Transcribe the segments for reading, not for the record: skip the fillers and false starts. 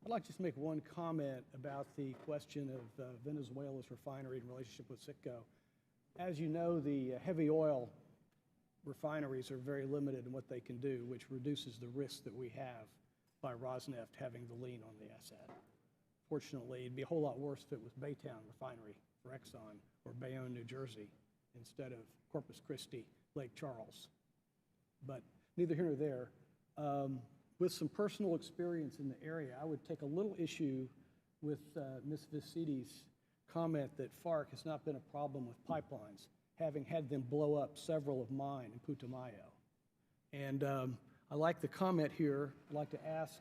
I'd like to just make one comment about the question of Venezuela's refinery in relationship with Citgo. As you know, the heavy oil refineries are very limited in what they can do, which reduces the risk that we have by Rosneft having the lien on the asset. Fortunately, it'd be a whole lot worse if it was Baytown Refinery for Exxon or Bayonne, New Jersey, instead of Corpus Christi, Lake Charles. But neither here nor there. With some personal experience in the area, I would take a little issue with Ms. Viciti's comment that FARC has not been a problem with pipelines, having had them blow up several of mine in Putumayo. And I like the comment here. I'd like to ask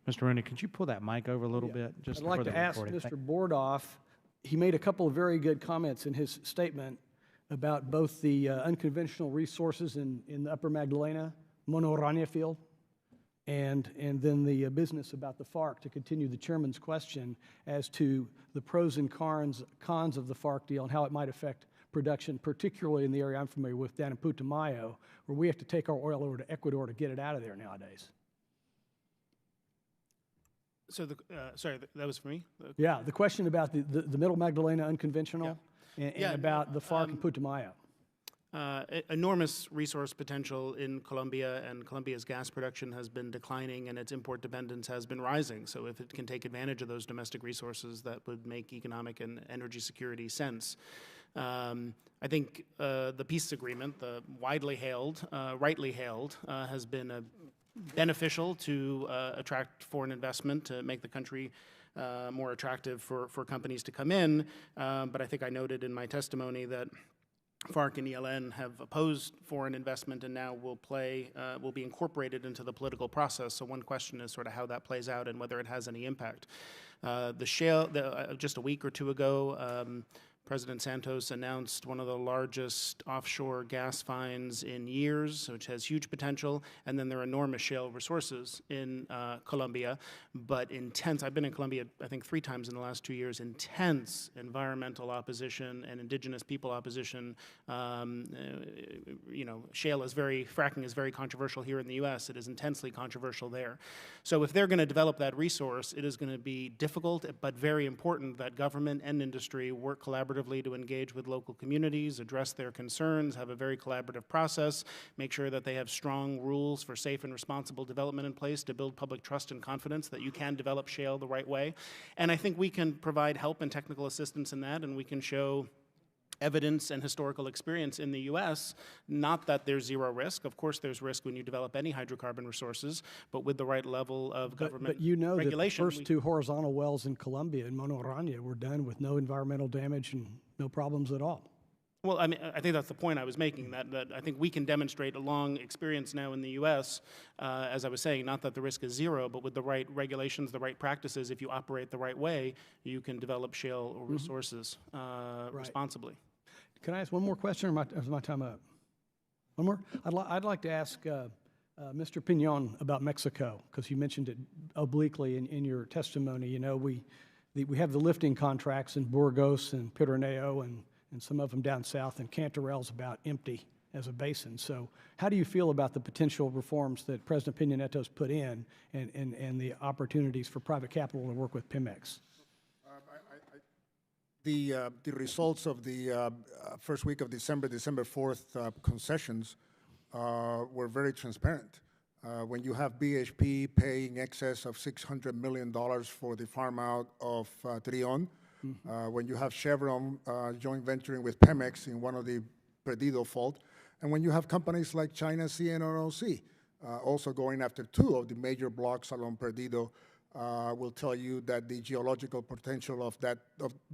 Mr. Rooney, could you pull that mic over a little bit? I'd like to ask Mr. Bordoff, he made a couple of very good comments in his statement about both the unconventional resources in the Upper Magdalena, Mono-Orania field, and then the business about the FARC, to continue the chairman's question as to the pros and cons of the FARC deal and how it might affect production, particularly in the area I'm familiar with down in Putumayo, where we have to take our oil over to Ecuador to get it out of there nowadays. So, sorry, that was for me? Yeah, the question about the Middle Magdalena unconventional and about the FARC and Putumayo. Enormous resource potential in Colombia, and Colombia's gas production has been declining and its import dependence has been rising. So if it can take advantage of those domestic resources, that would make economic and energy security sense. I think the peace agreement, the widely hailed, rightly hailed, has been beneficial to attract foreign investment, to make the country more attractive for companies to come in. But I think I noted in my testimony that FARC and ELN have opposed foreign investment and now will be incorporated into the political process. So one question is sort of how that plays out and whether it has any impact. The shale, just a week or two ago, President Santos announced one of the largest offshore gas finds in years, which has huge potential, and then there are enormous shale resources in Colombia, but intense, I've been in Colombia, I think 3 times in the last 2 years, intense environmental opposition and indigenous people opposition. You know, fracking is very controversial here in the US. It is intensely controversial there. So if they're going to develop that resource, it is going to be difficult, but very important that government and industry work collaboratively to engage with local communities, address their concerns, have a very collaborative process, make sure that they have strong rules for safe and responsible development in place to build public trust and confidence that you can develop shale the right way. And I think we can provide help and technical assistance in that, and we can show evidence and historical experience in the U.S., not that there's zero risk. Of course there's risk when you develop any hydrocarbon resources, but with the right level of government But you know regulation. that the first 2 horizontal wells in Colombia, in Mono-Orania, were done with no environmental damage and no problems at all. Well, I mean, I think that's the point I was making, that I think we can demonstrate a long experience now in the U.S., as I was saying, not that the risk is zero, but with the right regulations, the right practices, if you operate the right way, you can develop shale resources responsibly. Can I ask one more question, or is my time up? One more? I'd like to ask Mr. Pignon about Mexico, because you mentioned it obliquely in your testimony. You know, we have the lifting contracts in Burgos and Pirineo and some of them down south, and Cantarell's about empty as a basin. So how do you feel about the potential reforms that President Peña Nieto's put in and the opportunities for private capital to work with Pemex? The results of the first week of December 4th concessions were very transparent. When you have BHP paying excess of $600 million for the farm out of Trion, when you have Chevron joint venturing with Pemex in one of the Perdido fault, and when you have companies like China CNOOC also going after 2 of the major blocks along Perdido, will tell you that the geological potential of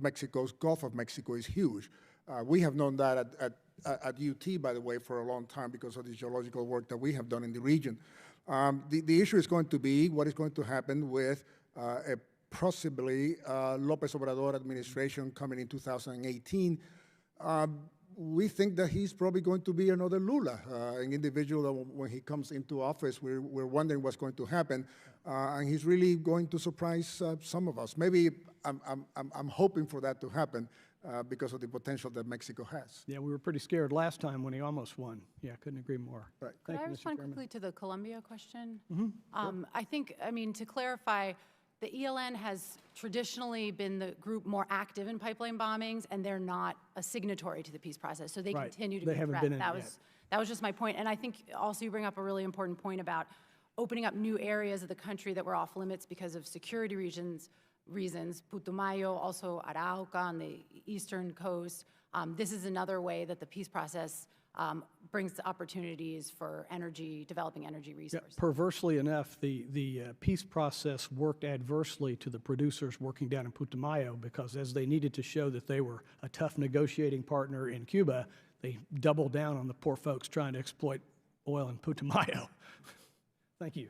Mexico's Gulf of Mexico is huge. We have known that at UT, by the way, for a long time because of the geological work that we have done in the region. The issue is going to be what is going to happen with a possibly López Obrador administration coming in 2018. We think that he's probably going to be another Lula, an individual that when he comes into office, we're wondering what's going to happen, and he's really going to surprise some of us. Maybe I'm hoping for that to happen, because of the potential that Mexico has. Yeah, we were pretty scared last time when he almost won. Yeah, couldn't agree more. Right. Could Thank I you, Mr. respond Chairman. quickly to the Colombia question? I think, I mean, to clarify, the ELN has traditionally been the group more active in pipeline bombings, and they're not a signatory to the peace process, so they Right. continue to They be a haven't threat. been in it That yet. that was just my point. And I think also you bring up a really important point about opening up new areas of the country that were off limits because of security reasons, Putumayo, also Arauca on the eastern coast. This is another way that the peace process brings opportunities for energy, developing energy Yeah, resources. perversely enough, the peace process worked adversely to the producers working down in Putumayo because as they needed to show that they were a tough negotiating partner in Cuba, they doubled down on the poor folks trying to exploit oil in Putumayo. Thank you.